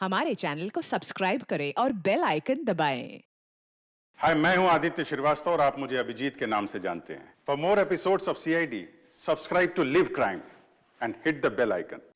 हमारे चैनल को सब्सक्राइब करें और बेल आइकन दबाएं। हाय, मैं हूं आदित्य श्रीवास्तव और आप मुझे अभिजीत के नाम से जानते हैं। For more episodes of CID, subscribe to live crime and hit the bell icon.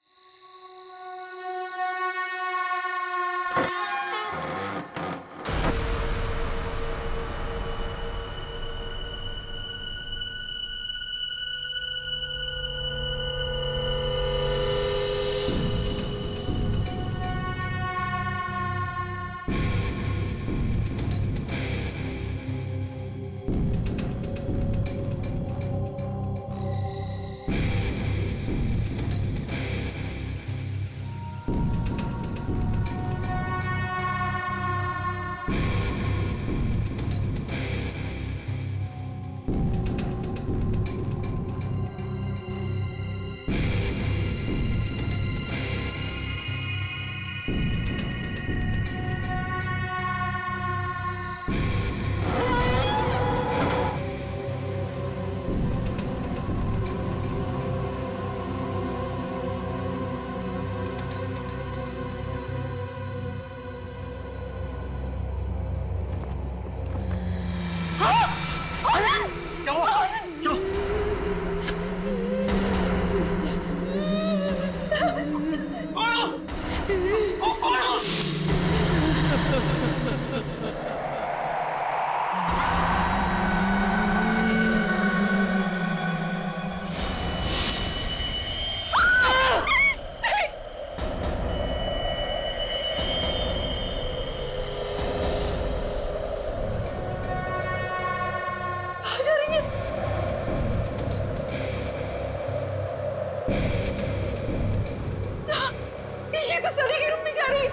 ये तो सनी के रूम में जा रही है।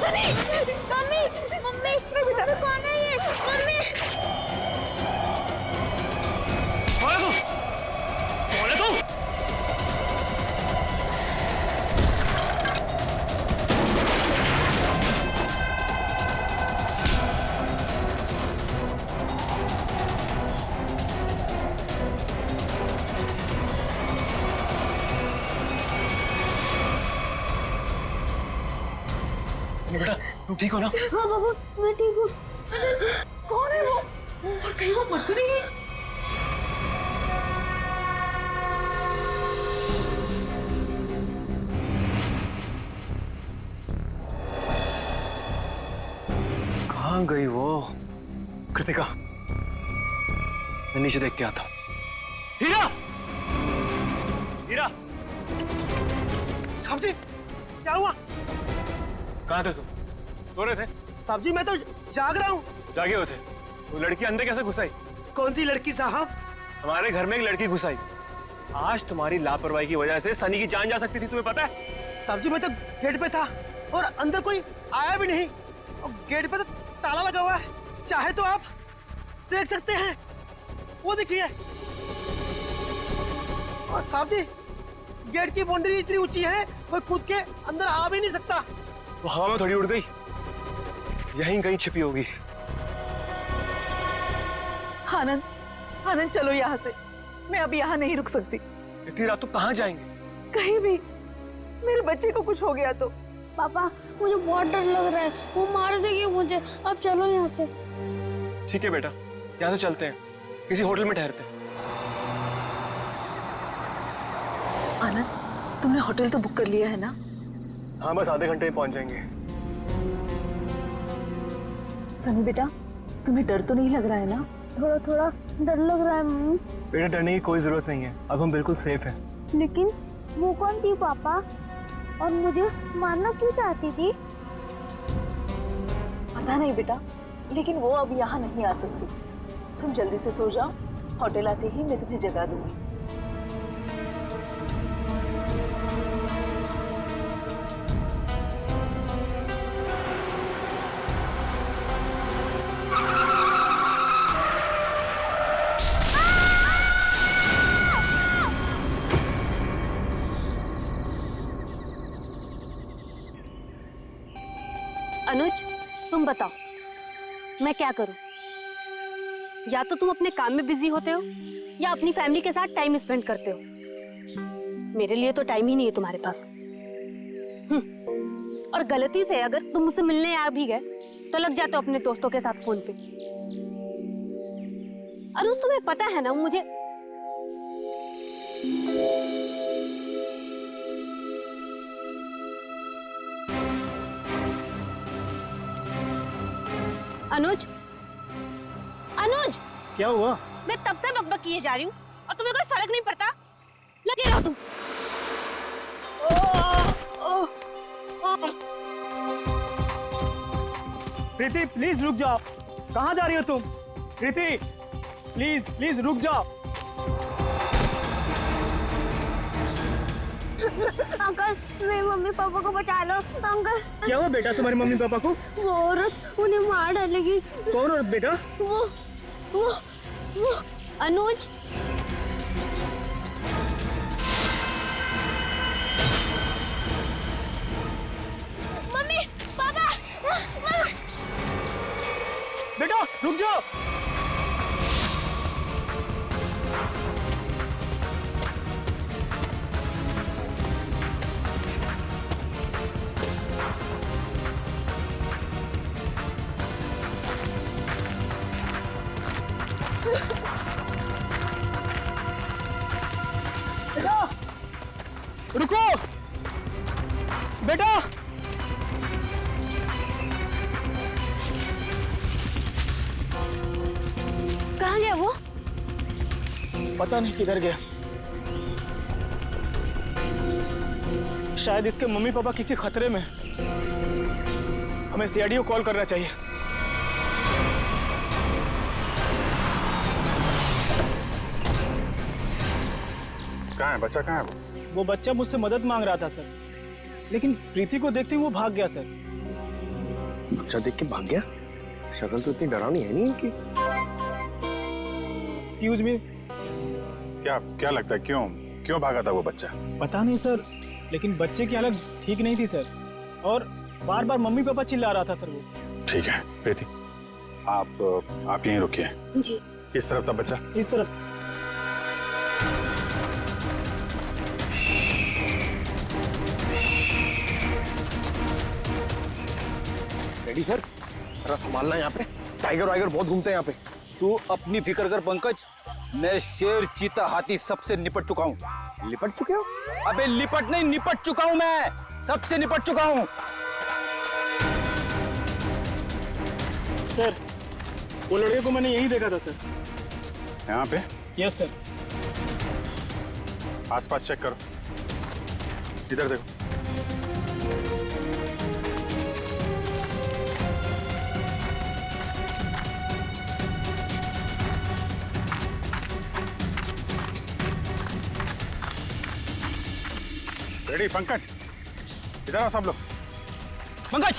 सनी, मम्मी, मम्मी, मम्मी कौन है ये? मम्मी, कौन है तू? कौन है तू? बेटा, तुम ठीक हो ना? हाँ बाबू, मैं ठीक हूँ। कौन है वो? और कहीं वो मर तो नहीं गई? कहाँ गई वो? कृतिका, मैं नीचे देख के आता हूँ। हीरा! हीरा! साहब जी, क्या हुआ? कहाँ थे तुम? सो रहे थे? साहब जी, मैं तो जाग रहा हूँ। जागे हुए थे? वो लड़की अंदर कैसे घुस आई? कौन सी लड़की साहब? हमारे घर में एक लड़की घुस आई। आज तुम्हारी लापरवाही की वजह से सनी की जान जा सकती थी, तुम्हें पता है? साहब जी, मैं तो गेट पे था और अंदर कोई आया भी नहीं और गेट पे तो ताला लगा हुआ है। चाहे तो आप देख सकते हैं, वो देखिए। और साहब जी, गेट की बाउंड्री इतनी ऊंची है, कोई कूद के अंदर आ भी नहीं सकता। वो हवा में थोड़ी उड़ गई, यहीं कहीं छिपी होगी। आनंद, आनंद चलो यहाँ से। मैं अब यहाँ नहीं रुक सकती। इतनी रात तो कहाँ जाएंगे? कहीं भी। मेरे बच्चे को कुछ हो गया तो। पापा, मुझे बहुत डर लग रहा है, वो मार देगी मुझे। अब चलो यहाँ से। ठीक है बेटा, यहाँ से चलते हैं, किसी होटल में ठहरते हैं। आनंद, तुमने होटल तो बुक कर लिया है ना? हाँ, बस आधे घंटे में पहुंच जाएंगे। सनी बेटा, तुम्हें डर तो नहीं लग रहा है ना? थोड़ा थोड़ा डर लग रहा है मम्मी। बेटा, डरने की कोई जरूरत नहीं है, अब हम बिल्कुल सेफ हैं। लेकिन वो कौन थी पापा, और मुझे मारना क्यों चाहती थी? पता नहीं बेटा, लेकिन वो अब यहाँ नहीं आ सकती। तुम जल्दी से सो जाओ, होटल आते ही मैं तुम्हें जगा दूंगी। अनुज, तुम बताओ मैं क्या करूं? या तो तुम अपने काम में बिजी होते हो या अपनी फैमिली के साथ टाइम स्पेंड करते हो। मेरे लिए तो टाइम ही नहीं है तुम्हारे पास। और गलती से अगर तुम मुझसे मिलने आ भी गए तो लग जाते हो अपने दोस्तों के साथ फोन पे। अनुज, तुम्हें पता है ना मुझे अनुज, अनुज, क्या हुआ? मैं तब से बकबक किए जा रही हूँ और तुम्हें कोई फर्क नहीं पड़ता। लगे रहो तुम। प्रीति प्लीज रुक जाओ। कहाँ जा रही हो तुम? प्रीति प्लीज प्लीज रुक जाओ। अंकल, मेरे मम्मी पापा को बचा लो। अंकल, क्या हुआ बेटा तुम्हारे मम्मी पापा को? वो औरत उन्हें मार डालेगी। कौन औरत बेटा? वो अनुज, मम्मी पापा बेटा रुक जाओ। बेटा रुको। बेटा कहाँ गया वो? पता नहीं किधर गया। शायद इसके मम्मी पापा किसी खतरे में। हमें सीआईडी को कॉल करना चाहिए। कहाँ है बच्चा, कहाँ है वो? वो बच्चा मुझसे मदद मांग रहा था सर, लेकिन प्रीति को देखते ही वो भाग गया सर। बच्चा देख के भाग गया? शक्ल तो इतनी डरावनी है नहीं इनकी। Excuse me. क्या क्या लगता है, क्यों क्यों भागा था वो बच्चा? पता नहीं सर, लेकिन बच्चे की हालत ठीक नहीं थी सर, और बार बार मम्मी पापा चिल्ला रहा था सर वो। ठीक है प्रीति, आप यहीं रुकिए। जी। किस तरफ था बच्चा? इस तरफ। रेडी सर, जरा संभालना यहाँ पे। टाइगर वाइगर बहुत घूमते हैं यहाँ पे। तू अपनी फिक्र कर पंकज, मैं शेर चीता हाथी सबसे निपट चुका हूँ। लिपट चुके हो? अबे लिपट नहीं, निपट चुका हूँ, मैं सबसे निपट चुका हूँ। सर, वो लड़के को मैंने यही देखा था सर। यहाँ पे? Yes sir. आसपास चेक करो, इधर देखो। रेडी पंकज, इधर आओ सब लोग। पंकज,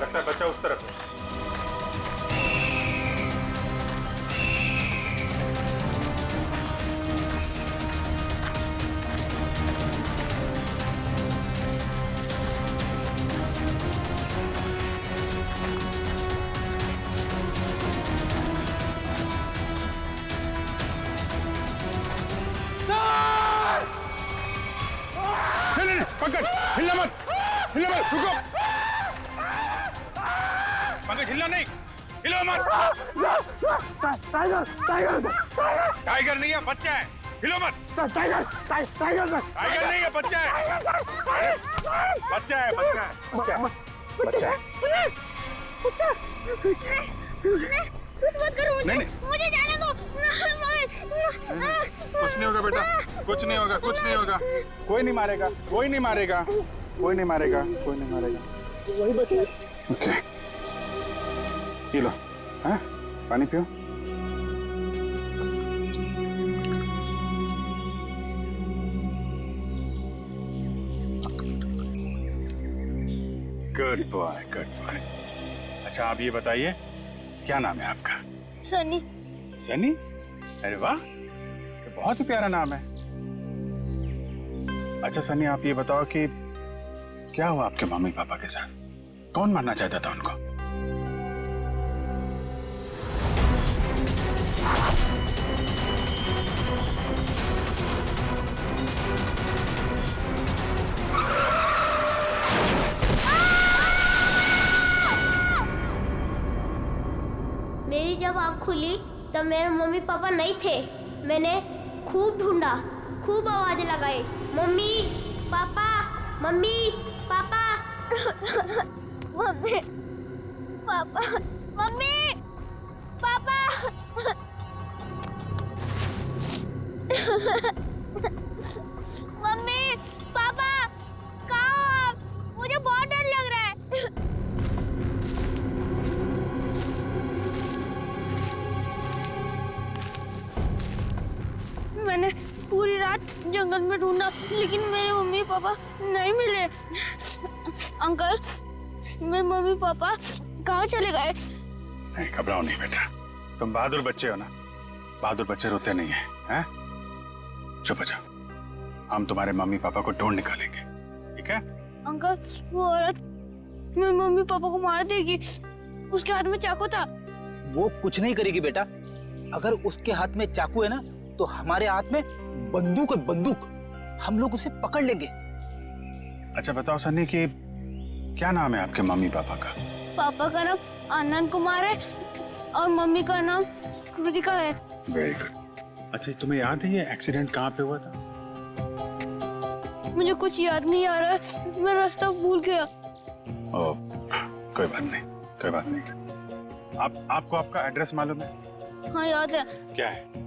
लगता है बच्चा उस तरफ है। नहीं, पंकज हिलना मत, रुको। पंकज हिलना नहीं, हिलो मत। टाइगर नहीं है, बच्चा है, हिलो मत। टाइगर नहीं है, बच्चा है। बच्चा है। कुछ मत करो मुझे। नहीं। मुझे जाने दो। कुछ नहीं होगा बेटा, कुछ नहीं होगा। कोई नहीं मारेगा। वही बच्चा। Okay, P low. हाँ, पानी पियो। Good boy. अच्छा आप ये बताइए, क्या नाम है आपका? सनी। सनी? अरे वाह, ये बहुत ही प्यारा नाम है। अच्छा सनी, आप ये बताओ कि क्या हुआ आपके मम्मी पापा के साथ? कौन मारना चाहता था उनको? मेरी जब आँख खुली तब मेरे मम्मी पापा नहीं थे। मैंने खूब ढूंढा, खूब आवाजें लगाई, mummy papa, mummy papa. Mummy papa, mummy papa. Mummy papa कहाँ हो आप? मुझे बहुत डर लग रहा है। मैंने पूरी रात जंगल में ढूंढा लेकिन मेरे मम्मी पापा नहीं मिले। अंकल, मेरे मम्मी पापा कहाँ चले गए? नहीं, घबराओ नहीं बेटा, तुम बहादुर बच्चे हो ना। बहादुर बच्चे रोते नहीं है, हैं? चुप हो जाओ, हम तुम्हारे मम्मी पापा को ढूंढ निकालेंगे, ठीक है? अंकल, वो औरत मेरे मम्मी पापा को मार देगी। उसके हाथ में चाकू था। वो कुछ नहीं करेगी बेटा। अगर उसके हाथ में चाकू है ना तो हमारे हाथ में बंदूक है, बंदूक। हम लोग उसे पकड़ लेंगे। अच्छा बताओ सन्नी कि क्या नाम है आपके मम्मी पापा का? पापा का नाम आनंद कुमार है और मम्मी का नाम कृतिका है। Very good. अच्छा तुम्हें याद है ये एक्सीडेंट कहाँ पे हुआ था? मुझे कुछ याद नहीं आ रहा है, मैं रास्ता भूल गया। ओ, कोई बात नहीं, कोई बात नहीं। आपको आपका एड्रेस मालूम है? हाँ याद है। क्या है?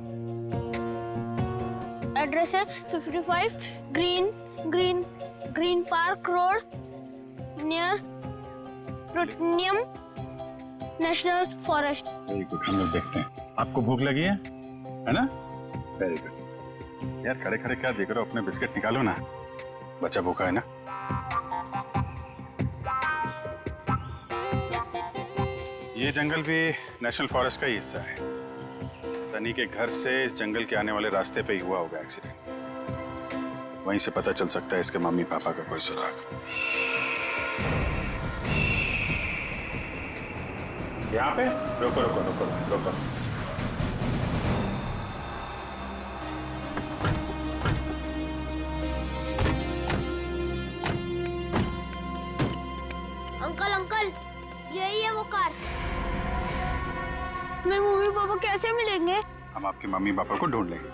एड्रेस है 55 green park road near plutonium national forest. Very good, हम लोग देखते हैं। आपको भूख लगी है ना? Very good. यार खड़े खड़े क्या देख रहे हो? अपने बिस्किट निकालो ना, बच्चा भूखा है ना। ये जंगल भी नेशनल फॉरेस्ट का ही हिस्सा है। सनी के घर से इस जंगल के आने वाले रास्ते पे ही हुआ होगा एक्सीडेंट। वहीं से पता चल सकता है इसके मम्मी पापा का कोई सुराग। यहाँ पे रोको रोको रोको रोको। अंकल अंकल, यही है वो कार। मेरे मम्मी पापा कैसे मिलेंगे? हम आपके मम्मी पापा को ढूंढ लेंगे,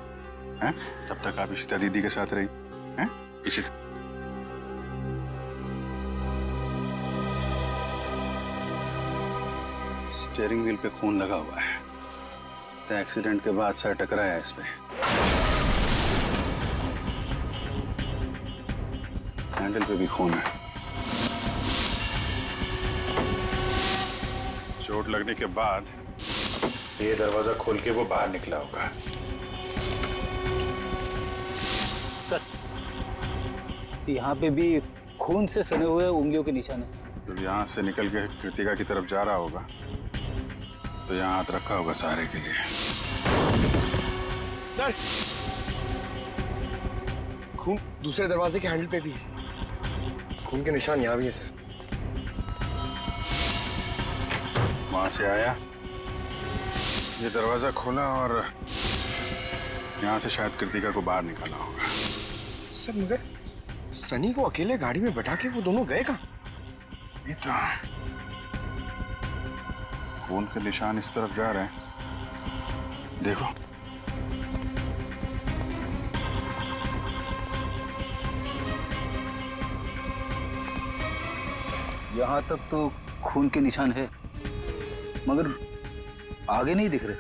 हैं? तब तक आप इशिता दीदी के साथ रही, हैं? इशिता। स्टीयरिंग व्हील पे खून लगा हुआ है, तो एक्सीडेंट के बाद सर टकराया है इस पे। हैंडल पे भी खून है। चोट लगने के बाद ये दरवाजा खोल के वो बाहर निकला होगा। यहाँ पे भी खून से सने हुए उंगलियों के निशान है। जब यहाँ से निकल के कृतिका की तरफ जा रहा होगा तो यहाँ हाथ रखा होगा सहारे के लिए। सर, खून दूसरे दरवाजे के हैंडल पे भी है। खून के निशान यहाँ भी है सर। वहां से आया, ये दरवाजा खोला और यहाँ से शायद कृतिका को बाहर निकाला होगा। सर मगर सनी को अकेले गाड़ी में बैठा के वो दोनों गए कहाँ? ये तो खून के निशान इस तरफ जा रहे हैं, देखो। यहाँ तक तो खून के निशान है मगर आगे नहीं दिख रहे।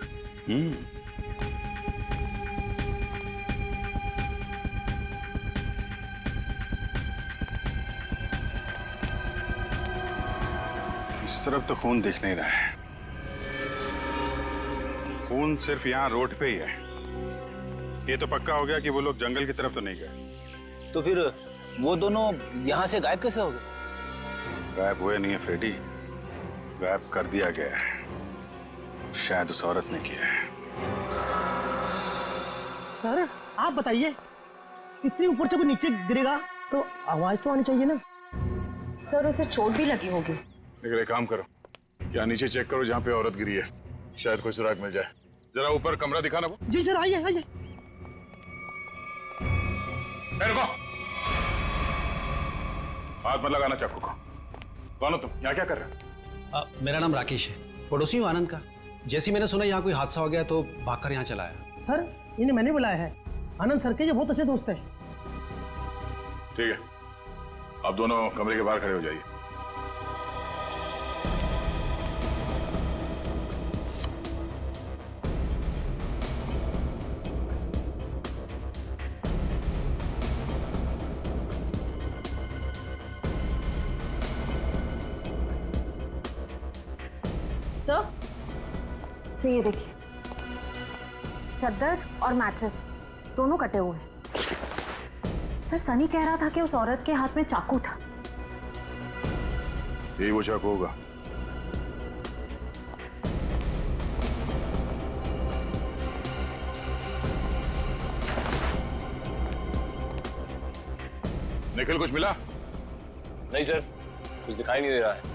इस तरफ तो खून दिख नहीं रहा है। खून सिर्फ यहाँ रोड पे ही है। ये तो पक्का हो गया कि वो लोग जंगल की तरफ तो नहीं गए। तो फिर वो दोनों यहाँ से गायब कैसे हो गए? गायब हुए नहीं है फ्रेडी, गायब कर दिया गया है। शायद उस औरत ने किया है। सर आप बताइए, इतनी ऊपर से कोई नीचे गिरेगा तो आवाज तो आनी चाहिए ना। सर उसे चोट भी लगी होगी। लेकिन एक काम करो, क्या नीचे चेक करो जहाँ पे औरत गिरी है, शायद कोई सुराग मिल जाए। जरा ऊपर कमरा दिखाना वो। जी सर, आइए आइए। रुको, हाथ मत लगाना चाकू को। कौन हो तुम, यहाँ क्या कर रहे हो? मेरा नाम राकेश है, पड़ोसी हूँ आनंद का। जैसे ही मैंने सुना यहाँ कोई हादसा हो गया तो भागकर यहाँ चला आया। सर इन्हें मैंने बुलाया है, आनंद सर के ये बहुत अच्छे दोस्त हैं। ठीक है, आप दोनों कमरे के बाहर खड़े हो जाइए। सर ये देखिए, चादर और मैट्रेस दोनों कटे हुए हैं। सर सनी कह रहा था कि उस औरत के हाथ में चाकू था। यही वो चाकू होगा। निखिल, कुछ मिला? नहीं सर, कुछ दिखाई नहीं दे रहा है।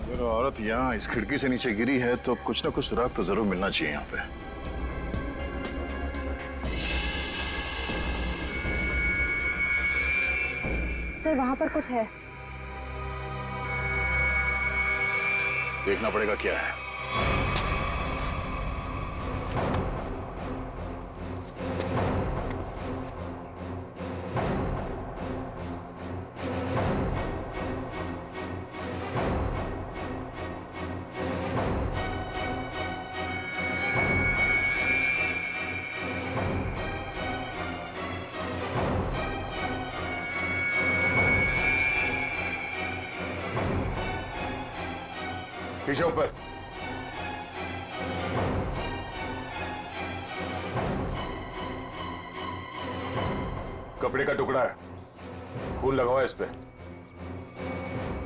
अगर औरत यहाँ इस खिड़की से नीचे गिरी है तो कुछ ना कुछ सुराग तो जरूर मिलना चाहिए यहाँ पे। सर वहां पर कुछ है। देखना पड़ेगा क्या है। पीछे ऊपर। कपड़े का टुकड़ा है, खून लगा हुआ है इस पे।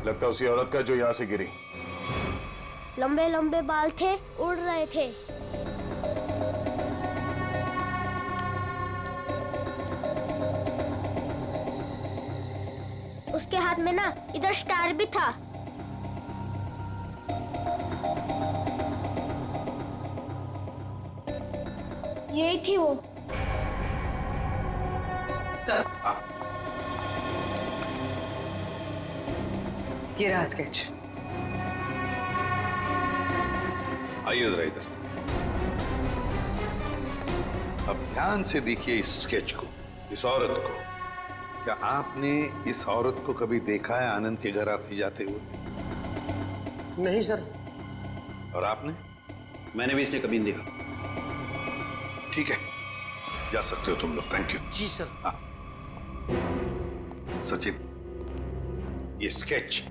लगता है उसी औरत का जो यहां से गिरी। लंबे लंबे बाल थे, उड़ रहे थे। उसके हाथ में ना इधर स्टार भी था। यही थी वो। ये रहा स्केच। आइए जरा इधर। अब ध्यान से देखिए इस स्केच को, इस औरत को। क्या आपने इस औरत को कभी देखा है आनंद के घर आते जाते हुए? नहीं सर। और आपने? मैंने भी इसे कभी नहीं देखा। ठीक है, जा सकते हो तुम लोग। Thank you. जी सर। सचिन, ये स्केच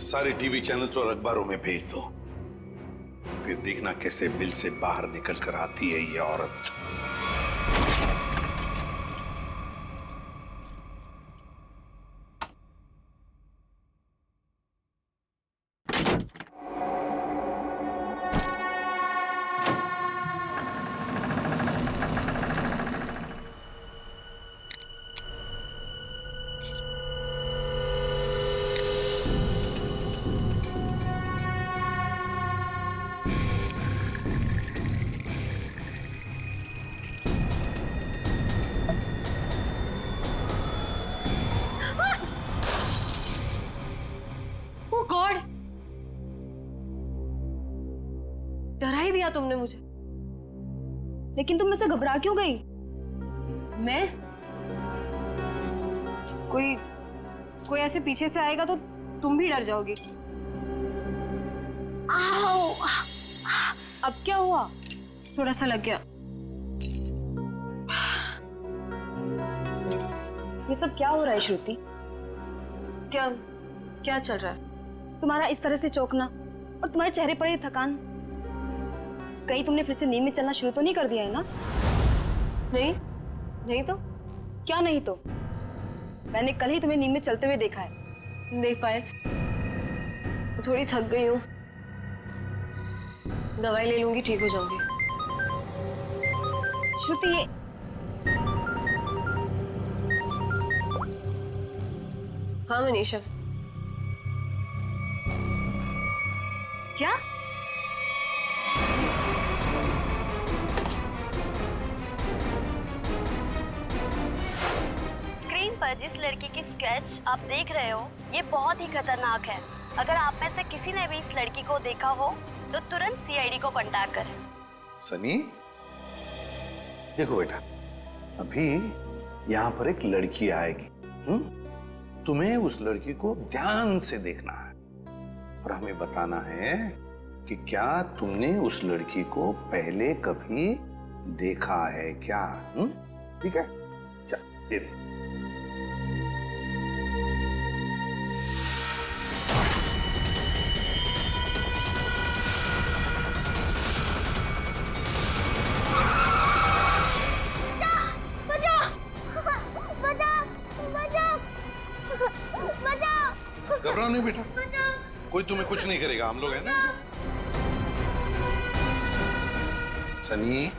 सारे टीवी चैनल्स और अखबारों में भेज दो। फिर देखना कैसे बिल से बाहर निकल कर आती है ये औरत। डरा ही दिया तुमने मुझे। लेकिन तुम मुझसे घबरा क्यों गई? मैं? कोई ऐसे पीछे से आएगा तो तुम भी डर जाओगी। आओ! अब क्या हुआ? थोड़ा सा लग गया। ये सब क्या हो रहा है श्रुति? क्या चल रहा है? तुम्हारा इस तरह से चौंकना और तुम्हारे चेहरे पर ये थकान। कहीं तुमने फिर से नींद में चलना शुरू तो नहीं कर दिया है ना? नहीं तो क्या नहीं तो? मैंने कल ही तुम्हें नींद में चलते हुए देखा है। देख पाए, थोड़ी थक गई हूँ, दवाई ले लूंगी, ठीक हो जाऊंगी। श्रुति हाँ मनीषा। क्या? स्क्रीन पर जिस लड़की की स्केच आप देख रहे हो ये बहुत ही खतरनाक है। अगर आप में से किसी ने भी इस लड़की को देखा हो तो तुरंत सीआईडी को कांटेक्ट करें। सनी, देखो बेटा, अभी यहाँ पर एक लड़की आएगी। तुम्हें उस लड़की को ध्यान से देखना है और हमें बताना है कि क्या तुमने उस लड़की को पहले कभी देखा है क्या? ठीक है, चल दे दे। घबराओ नहीं बेटा, कोई तुम्हें कुछ नहीं करेगा, हम लोग हैं ना। सनी,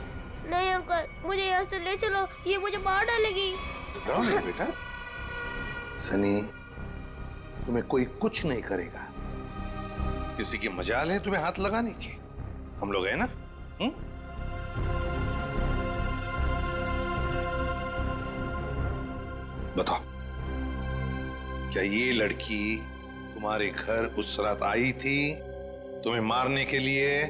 नहीं अंकल, मुझे यहाँ से ले चलो, ये मुझे मार डालेगी। घबराओ नहीं बेटा। सनी, तुम्हें कोई कुछ नहीं करेगा। किसी की मजाल है तुम्हें हाथ लगाने की? हम लोग हैं ना। बताओ, क्या ये लड़की तुम्हारे घर उस रात आई थी तुम्हें मारने के लिए?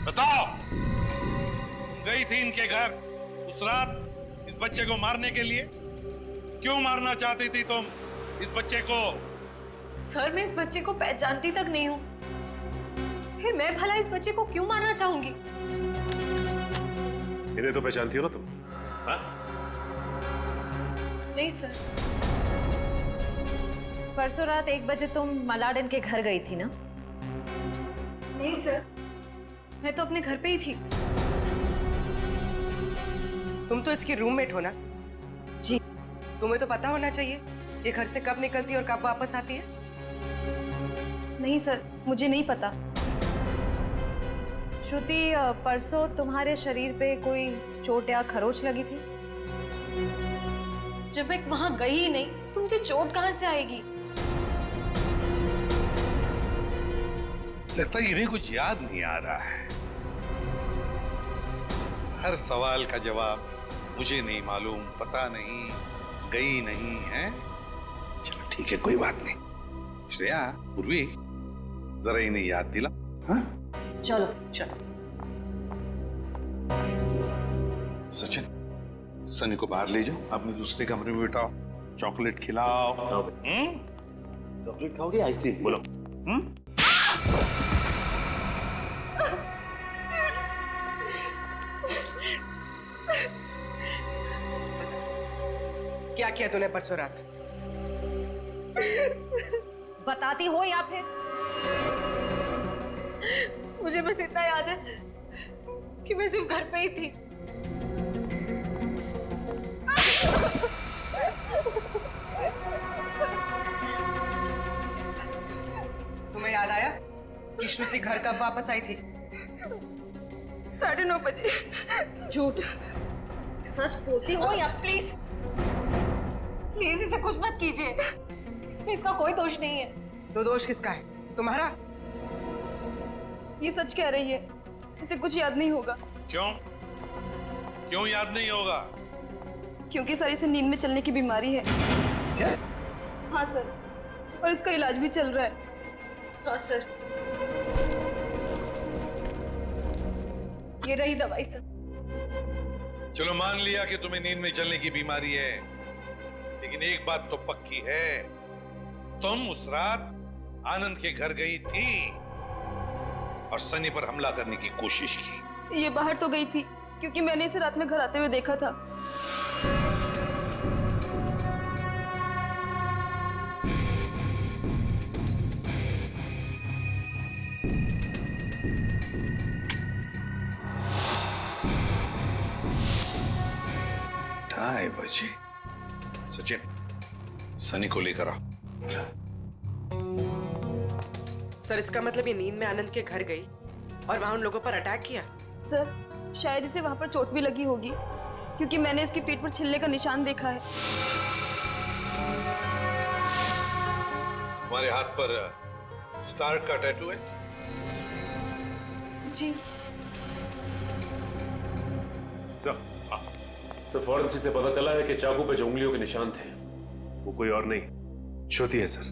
बताओ, गई थी इनके घर उस रात इस बच्चे को मारने के लिए? क्यों मारना चाहती थी तुम इस बच्चे को? सर, मैं इस बच्चे को पहचानती तक नहीं हूँ, फिर मैं भला इस बच्चे को क्यों मारना चाहूंगी? इन्हें तो पहचानती हो ना तुम? हाँ? नहीं सर। परसों रात 1 बजे तुम मलाडन के घर गई थी ना? नहीं सर, मैं तो अपने घर पे ही थी। तुम तो इसकी रूममेट हो ना? जी। तुम्हें तो पता होना चाहिए ये घर से कब निकलती है और कब वापस आती है। नहीं सर, मुझे नहीं पता। श्रुति, परसों तुम्हारे शरीर पे कोई चोट या खरोच लगी थी? जब मैं वहां गई ही नहीं तो मुझे चोट कहां से आएगी? लगता है इन्हें कुछ याद नहीं आ रहा है। हर सवाल का जवाब मुझे नहीं मालूम, पता नहीं, गई नहीं है। चलो ठीक है, कोई बात नहीं। श्रेया, पूर्वी, जरा इन्हें याद दिला। हाँ, चलो चलो। सचिन, सनी को बाहर ले जाओ, अपने दूसरे कमरे में बिठाओ, चॉकलेट खिलाओ। चॉकलेट खाओगे आइसक्रीम? बोलो। क्या किया तूने परसों रात? बताती हो या फिर? मुझे बस इतना याद है कि मैं सिर्फ घर पे ही थी। तुम्हें याद आया कि श्रुति घर कब वापस आई थी? 9:30 बजे। झूठ। सच बोलती हो या? प्लीज प्लीज इसे कुछ मत कीजिए, इसमें इसका कोई दोष नहीं है। तो दोष किसका है? तुम्हारा? ये सच कह रही है, इसे कुछ याद नहीं होगा। क्यों? क्यों याद नहीं होगा? क्योंकि सर इसे नींद में चलने की बीमारी है। क्या? हाँ सर, और इसका इलाज भी चल रहा है। हाँ सर, ये रही दवाई सर। चलो मान लिया कि तुम्हें नींद में चलने की बीमारी है, लेकिन एक बात तो पक्की है, तुम उस रात आनंद के घर गई थी और सनी पर हमला करने की कोशिश की। ये बाहर तो गई थी क्योंकि मैंने इसे रात में घर आते हुए देखा था। ढाई बजे। सचिन, सनी को लेकर आओ। सर, इसका मतलब ये नींद में आनंद के घर गई और वहां उन लोगों पर अटैक किया? सर शायद इसे वहां पर चोट भी लगी होगी, क्योंकि मैंने इसके पेट पर छिलने का निशान देखा है। तुम्हारे हाथ पर स्टार का टैटू है? जी सर फॉरेंसिक से पता चला है कि चाकू पे जो उंगलियों के निशान थे वो कोई और नहीं, श्रुति है सर।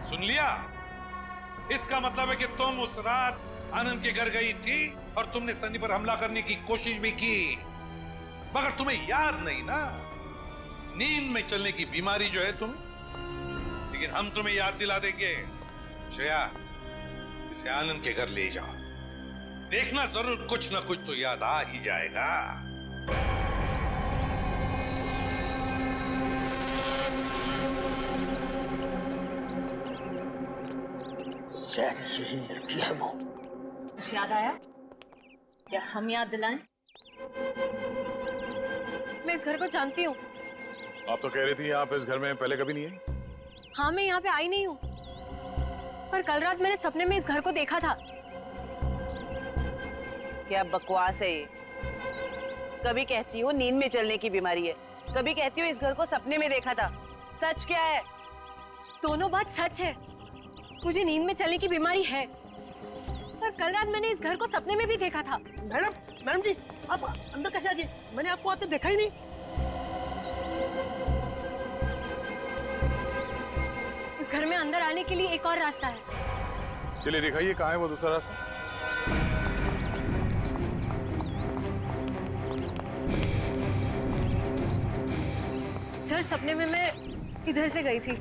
सुन लिया? इसका मतलब है कि तुम उस रात आनंद के घर गई थी और तुमने सनी पर हमला करने की कोशिश भी की, मगर तुम्हें याद नहीं ना, नींद में चलने की बीमारी जो है तुम्हें। लेकिन हम तुम्हें याद दिला देंगे। श्रेया, इसे आनंद के घर ले जाओ, देखना जरूर कुछ ना कुछ तो याद आ ही जाएगा। शायद यही लड़की है वो। कुछ याद आया? क्या हम याद दिलाएं? मैं इस घर को जानती हूँ। आप तो कह रही थी आप इस घर में पहले कभी नहीं आई। हाँ, मैं यहाँ पे आई नहीं हूँ, पर कल रात मैंने सपने में इस घर को देखा था। क्या बकवास है ये? कभी कहती हो नींद में चलने की बीमारी है, कभी कहती हो इस घर को सपने में देखा था। सच क्या है? दोनों बात सच है। मुझे नींद में चलने की बीमारी है, पर कल रात मैंने इस घर को सपने में भी देखा था। मैडम जी, आप अंदर कैसे आ गए? मैंने आपको आते देखा ही नहीं। इस घर में अंदर आने के लिए एक और रास्ता है। चलिए दिखाइए कहाँ है वो दूसरा रास्ता। सर सपने में मैं इधर से गई थी।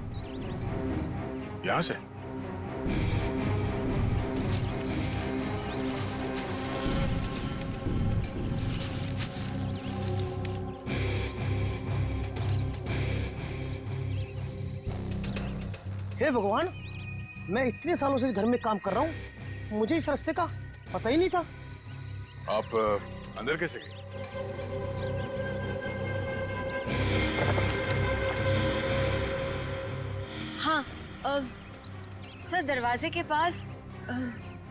यहाँ से? हे भगवान, मैं इतने सालों से इस घर में काम कर रहा हूँ, मुझे इस रास्ते का पता ही नहीं था। आप अंदर कैसे गए? हाँ, सर दरवाजे के पास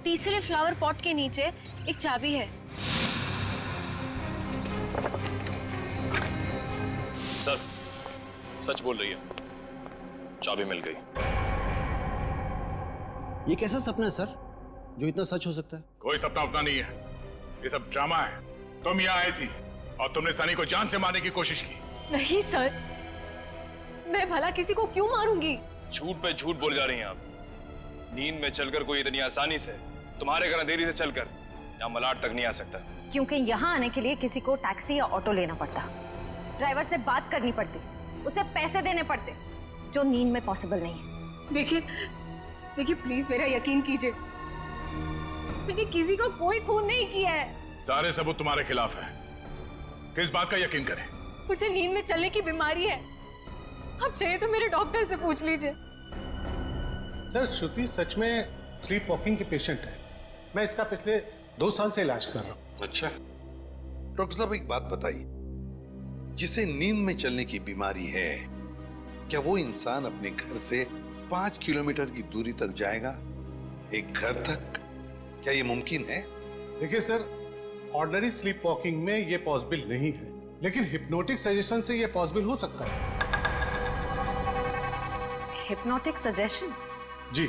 तीसरे फ्लावर पॉट के नीचे एक चाबी है। सर सच बोल रही है, चाबी मिल गई। ये कैसा सपना है सर जो इतना सच हो सकता है? कोई सपना अपना नहीं है, ये सब ड्रामा है। तुम यहाँ आई थी और तुमने सनी को जान से मारने की कोशिश की। नहीं सर, मैं भला किसी को क्यों मारूंगी? झूठ पे झूठ बोल जा रही हैं आप। नींद में चलकर कोई इतनी आसानी से तुम्हारे घर अंधेरी से चलकर यहाँ मलाड तक नहीं आ सकता। क्योंकि यहाँ आने के लिए किसी को टैक्सी या ऑटो लेना पड़ता, ड्राइवर से बात करनी पड़ती, उसे पैसे देने पड़ते, जो नींद में पॉसिबल नहीं है। देखिए प्लीज मेरा यकीन कीजिए, मैंने किसी को कोई खून नहीं किया है। सारे सबूत तुम्हारे खिलाफ है, किस बात का यकीन करें? मुझे नींद में चलने की बीमारी है, आप चाहिए तो मेरे डॉक्टर से पूछ लीजिए। सर श्रुति सच में स्लीप वॉकिंग की पेशेंट है, मैं इसका पिछले 2 साल से इलाज कर रहा हूँ। अच्छा डॉक्टर साहब, एक बात बताइए, जिसे नींद में चलने की बीमारी है, क्या वो इंसान अपने घर से 5 किलोमीटर की दूरी तक जाएगा, एक घर तक? क्या ये मुमकिन है? देखिए सर, ऑर्डिनरी स्लीप वॉकिंग में ये पॉसिबल नहीं है, लेकिन हिप्नोटिक सजेशन से ये पॉसिबल हो सकता है। Hypnotic suggestion? जी,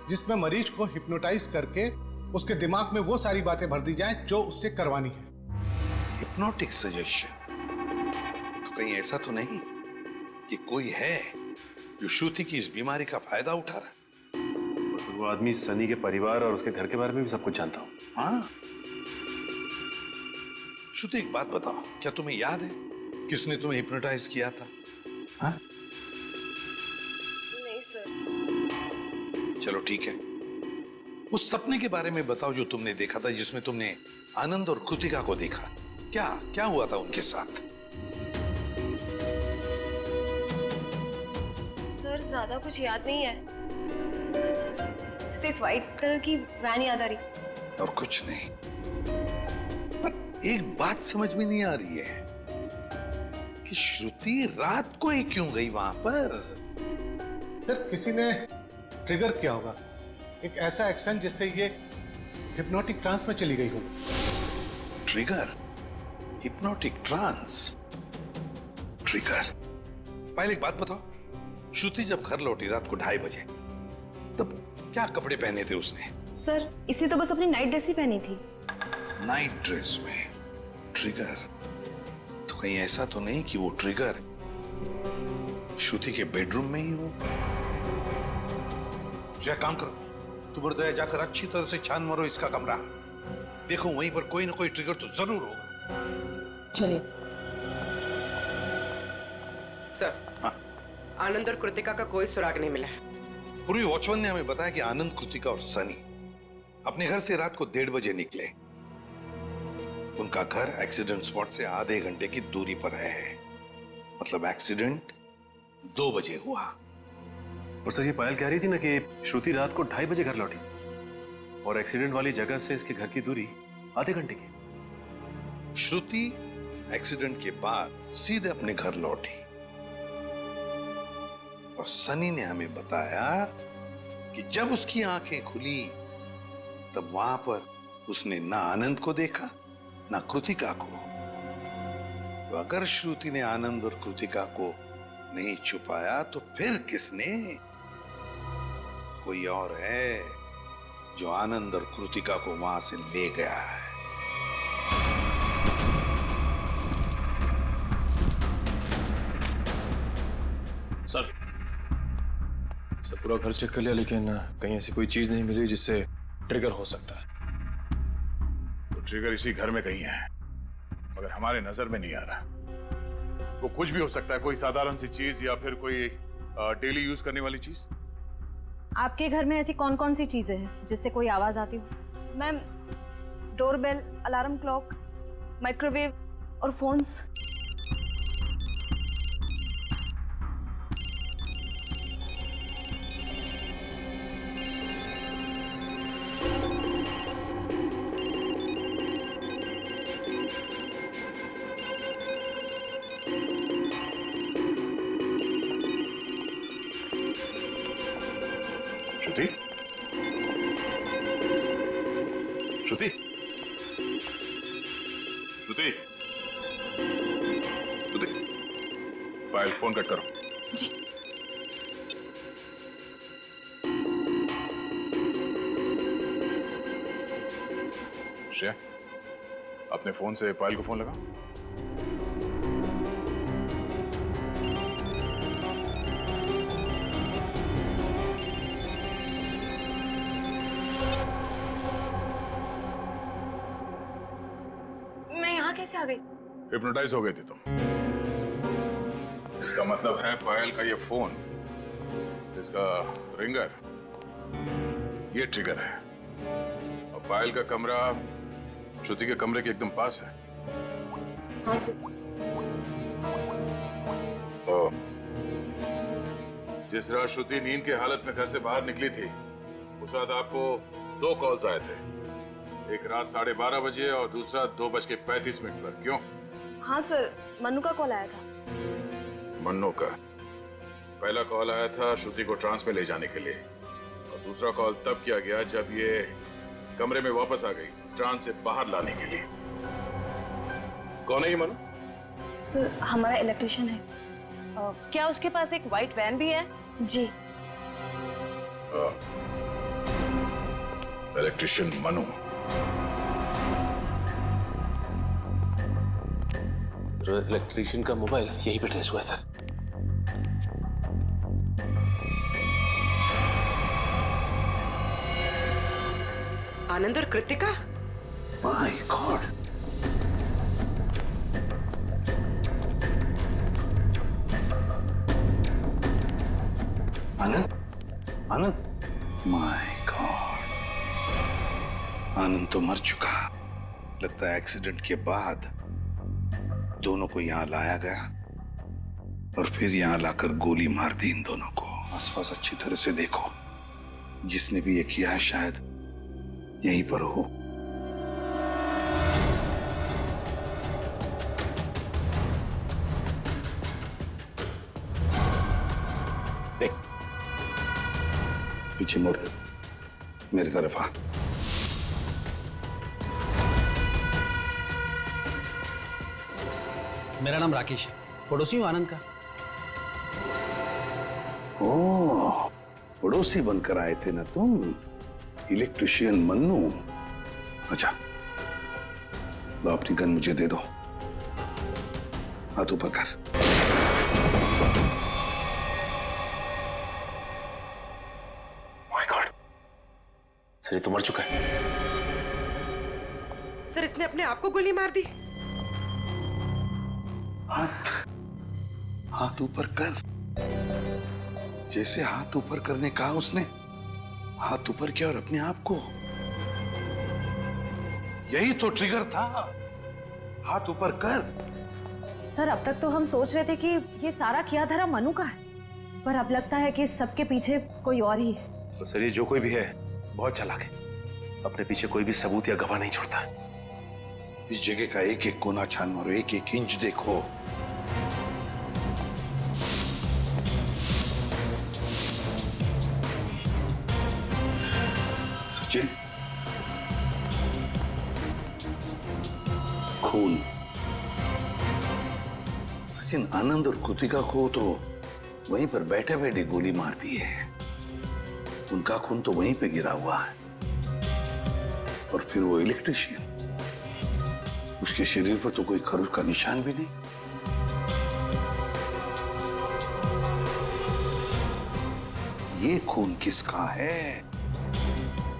जिसमें मरीज को हिप्नोटाइज करके उसके दिमाग में वो सारी बातें भर दी जाएं जो उससे करवानी है। Hypnotic suggestion? तो कहीं ऐसा तो नहीं कि कोई है जो श्रुति की इस बीमारी का फायदा उठा रहा है? बस वो आदमी सनी के परिवार और उसके घर के बारे में भी सब कुछ जानता हूँ। हाँ श्रुति, एक बात बताओ, क्या तुम्हें याद है किसने तुम्हें हिप्नोटाइज किया था? हाँ? नहीं सर। चलो ठीक है, उस सपने के बारे में बताओ जो तुमने देखा था, जिसमें तुमने आनंद और कृतिका को देखा। क्या क्या हुआ था उनके साथ? सर ज्यादा कुछ याद नहीं है, सिर्फ एक व्हाइट कलर की वैन याद आ रही। और कुछ नहीं? पर एक बात समझ में नहीं आ रही है कि श्रुति रात को ही क्यों गई वहां पर? सर किसी ने ट्रिगर किया होगा, एक ऐसा एक्शन जिससे ये हिप्नोटिक ट्रांस में चली गई हो। ट्रिगर? Hypnotic trance? ट्रिगर? पहले एक बात बताओ, श्रुति जब घर लौटी रात को 2:30 बजे, तब क्या कपड़े पहने थे उसने? सर इसी तो बस अपनी नाइट ड्रेस ही पहनी थी। नाइट ड्रेस में ट्रिगर? तो कहीं ऐसा तो नहीं कि वो ट्रिगर श्रुति के बेडरूम में ही हो? क्या काम करो, तुम दया जाकर अच्छी तरह से छान मारो इसका कमरा, देखो वहीं पर कोई ना कोई ट्रिगर तो जरूर होगा। चलिए। सर, आनंद और कृतिका का कोई सुराग नहीं मिला है। पूर्वी वॉचमैन ने हमें बताया कि आनंद, कृतिका और सनी अपने घर से रात को 1:30 बजे निकले। उनका घर एक्सीडेंट स्पॉट से आधे घंटे की दूरी पर है, मतलब एक्सीडेंट 2 बजे हुआ। और सर, ये पायल कह रही थी ना कि श्रुति रात को 2:30 बजे घर लौटी और एक्सीडेंट वाली जगह से इसके घर की दूरी आधे घंटे की। श्रुति एक्सीडेंट के बाद सीधे अपने घर लौटी और सनी ने हमें बताया कि जब उसकी आंखें खुली तब वहां पर उसने ना आनंद को देखा ना कृतिका को। तो अगर श्रुति ने आनंद और कृतिका को नहीं छुपाया तो फिर किसने? कोई और है जो आनंद और कृतिका को वहां से ले गया है। सर पूरा घर चेक कर लिया, लेकिन कहीं ऐसी कोई चीज नहीं मिली जिससे ट्रिगर हो सकता है। तो ट्रिगर इसी घर में कहीं है, मगर हमारे नजर में नहीं आ रहा। वो कुछ भी हो सकता है, कोई साधारण सी चीज या फिर कोई डेली यूज करने वाली चीज। आपके घर में ऐसी कौन कौन सी चीजें हैं जिससे कोई आवाज आती हो? Ma'am, doorbell, alarm clock, microwave और फोन्स। श्रुति? श्रुति? श्रुति? श्रुति? पायल, फोन कट करो। जी। श्रेया, अपने फोन से पायल को फोन लगा। कैसे आ गई? हिप्नोटाइज हो गई थी तुम। इसका मतलब है पायल का ये फोन, इसका रिंगर, ये ट्रिगर है। और पायल का कमरा श्रुति के कमरे के एकदम पास है। हाँ सर। और जिस रात श्रुति नींद की हालत में घर से बाहर निकली थी, उस रात आपको 2 कॉल्स आए थे, एक रात 12:30 बजे और दूसरा 2:35 पर। क्यों? हाँ सर, मन्नू का कॉल आया था। मन्नू का? पहला कॉल आया था श्रुति को ट्रांस में ले जाने के लिए, और दूसरा कॉल तब किया गया जब ये कमरे में वापस आ गई, ट्रांस से बाहर लाने के लिए। कौन है ये मन्नू? सर, हमारा इलेक्ट्रिशियन है। क्या उसके पास एक व्हाइट वैन भी है? जी। इलेक्ट्रिशियन मनु। इलेक्ट्रिशियन का मोबाइल यहीं पे ट्रेस हुआ है सर। आनंद और Kritika? My god. Anand, Anand, my god, Anand तो मर चुका। लगता है एक्सीडेंट के बाद दोनों को यहां लाया गया और फिर यहां लाकर गोली मार दी इन दोनों को। आसपास अच्छी तरह से देखो, जिसने भी ये किया है शायद यहीं पर हो। देख, पीछे मुड़ मेरी तरफ आ। मेरा नाम राकेश है, पड़ोसी हूँ आनंद का। ओह, पड़ोसी बनकर आए थे ना तुम, इलेक्ट्रिशियन मन्नू। अच्छा, लो अपनी गन मुझे दे दो, हाथ ऊपर कर। माय गॉड, सर ये तो मर चुका है। सर इसने अपने आप को गोली मार दी। हाथ ऊपर कर। जैसे हाथ ऊपर करने कहा उसने, हाथ ऊपर किया और अपने आप को। यही तो ट्रिगर था, हाथ ऊपर कर। सर अब तक तो हम सोच रहे थे कि ये सारा किया धरा मनु का है, पर अब लगता है कि इस सबके पीछे कोई और ही है। तो सर ये जो कोई भी है बहुत चालाक है, अपने पीछे कोई भी सबूत या गवाह नहीं छोड़ता। इस जगह का एक एक कोना छान मारो, एक एक इंच देखो। सचिन, खून। सचिन, आनंद और कृतिका को तो वहीं पर बैठे बैठे गोली मार दी है। उनका खून तो वहीं पे गिरा हुआ है। और फिर वो इलेक्ट्रिशियन, उसके शरीर पर तो कोई खरोच का निशान भी नहीं। ये खून किसका है?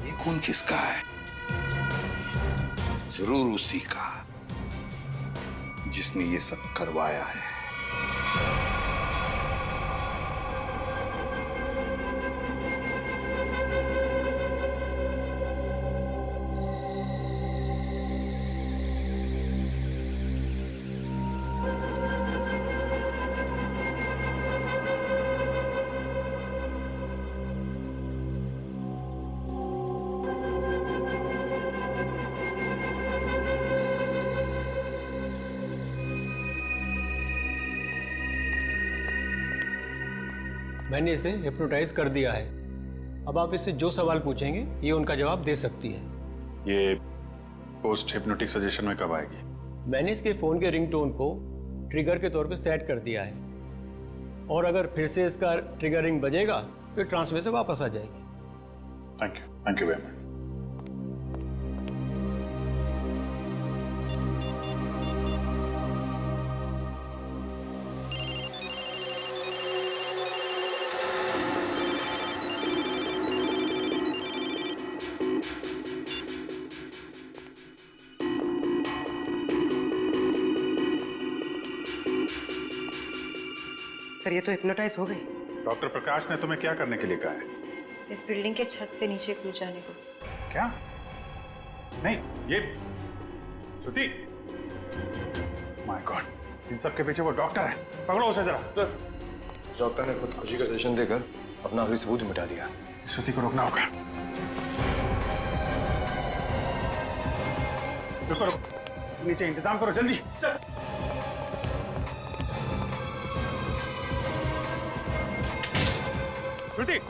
ये खून किसका है? जरूर उसी का जिसने ये सब करवाया है। मैंने इसे हिप्नोटाइज कर दिया है। अब आप इससे जो सवाल पूछेंगे ये उनका जवाब दे सकती है। ये पोस्ट हिप्नोटिक सजेशन में कब आएगी? मैंने इसके फ़ोन के रिंगटोन को ट्रिगर के तौर पे सेट कर दिया है, और अगर फिर से इसका ट्रिगर रिंग बजेगा तो ट्रांसफर से वापस आ जाएगी। Thank you very much. Sir ये तो हिप्नोटाइज हो गई। डॉक्टर प्रकाश ने तुम्हें क्या करने के लिए कहा है? इस बिल्डिंग के छत से नीचे कूद जाने को। क्या? नहीं, ये श्रुति, माय गॉड, इन सब के पीछे वो डॉक्टर है। पकड़ो उसे जरा। सर, डॉक्टर ने खुदकुशी का सजेशन देकर अपना आखिरी सबूत मिटा दिया। श्रुति को रोकना होगा। रुको, नीचे इंतजाम करो जल्दी। चल।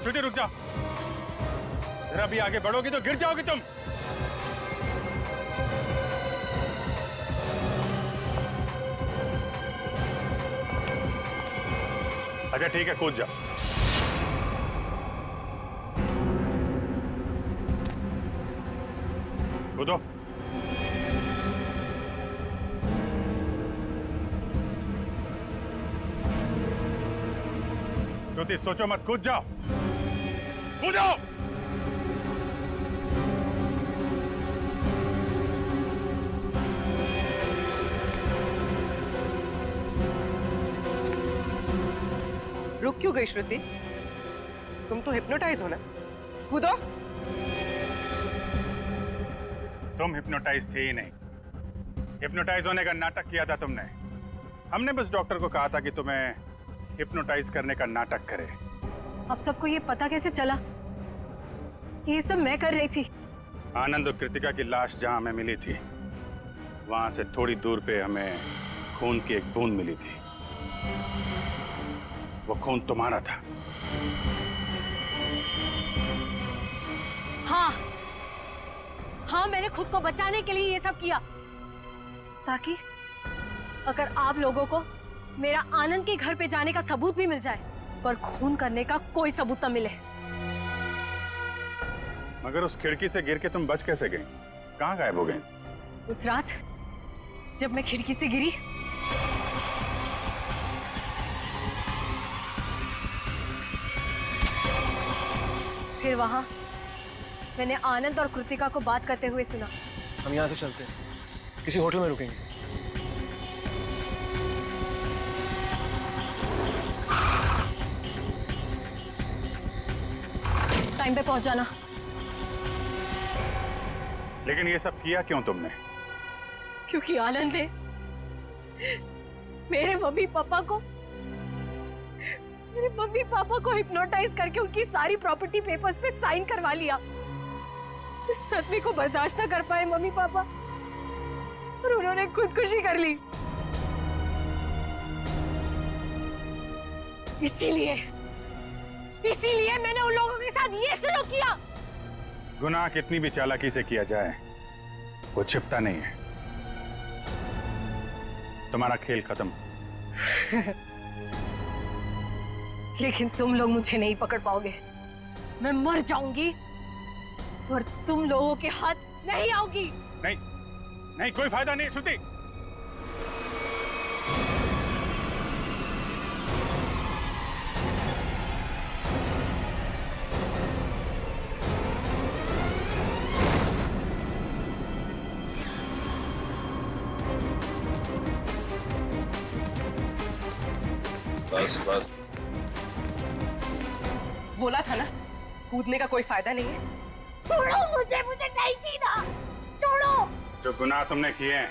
श्रुति रुक जाओ, जरा भी आगे बढ़ोगी तो गिर जाओगी तुम। अच्छा ठीक है, कूद जाओ। कूदो। श्रुति सोचो मत, कूद जाओ, कूदो। रुक क्यों गई श्रुति? तुम तो हिप्नोटाइज हो ना, कूदो। तुम हिप्नोटाइज थे ही नहीं, हिप्नोटाइज होने का नाटक किया था तुमने। हमने बस डॉक्टर को कहा था कि तुम्हें हिप्नोटाइज करने का नाटक करे। अब सबको ये पता कैसे चला? ये सब मैं कर रही थी। आनंद और कृतिका की लाश जहां हमें मिली थी, वहां से थोड़ी दूर पे हमें खून की एक बूंद मिली थी। वो खून तुम्हारा था। हाँ हाँ, मैंने खुद को बचाने के लिए ये सब किया, अगर आप लोगों को मेरा आनंद के घर पे जाने का सबूत भी मिल जाए, पर खून करने का कोई सबूत न मिले। मगर उस खिड़की से गिर के तुम बच कैसे गए? कहाँ गायब हो गए? उस रात जब मैं खिड़की से गिरी, फिर वहां मैंने आनंद और कृतिका को बात करते हुए सुना। हम यहाँ से चलते हैं, किसी होटल में रुकेंगे। टाइम पे पहुंच जाना। लेकिन ये सब किया क्यों तुमने? क्योंकि आनंद ने मेरे मम्मी पापा को हिप्नोटाइज करके उनकी सारी प्रॉपर्टी पेपर्स पे साइन करवा लिया। इस सदमे को बर्दाश्त न कर पाए मम्मी पापा और उन्होंने खुदकुशी कर ली। इसीलिए मैंने उन लोगों के साथ ये सलूक किया। गुनाह कितनी भी चालाकी से किया जाए, वो छिपता नहीं है। तुम्हारा खेल खत्म। लेकिन तुम लोग मुझे नहीं पकड़ पाओगे। मैं मर जाऊंगी पर तुम लोगों के हाथ नहीं आऊंगी। नहीं, कोई फायदा नहीं श्रुति। बस बोला था ना, कूदने का कोई फायदा नहीं है। छोड़ो मुझे नहीं जीना, छोड़ो। जो गुनाह तुमने किए हैं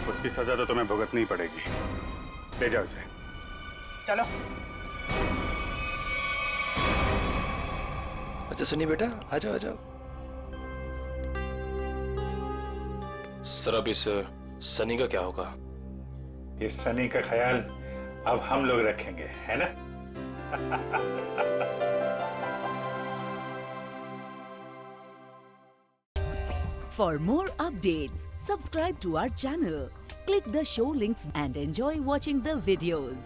उसकी सजा तो तुम्हें भुगतनी पड़ेगी। ले जाओ इसे। चलो। अच्छा सुनिए बेटा, आ जाओ आ जाओ। सर अब इस सनी का क्या होगा? इस सनी का ख्याल अब हम लोग रखेंगे, है ना? For more updates, subscribe to our channel, click the show links and enjoy watching the videos.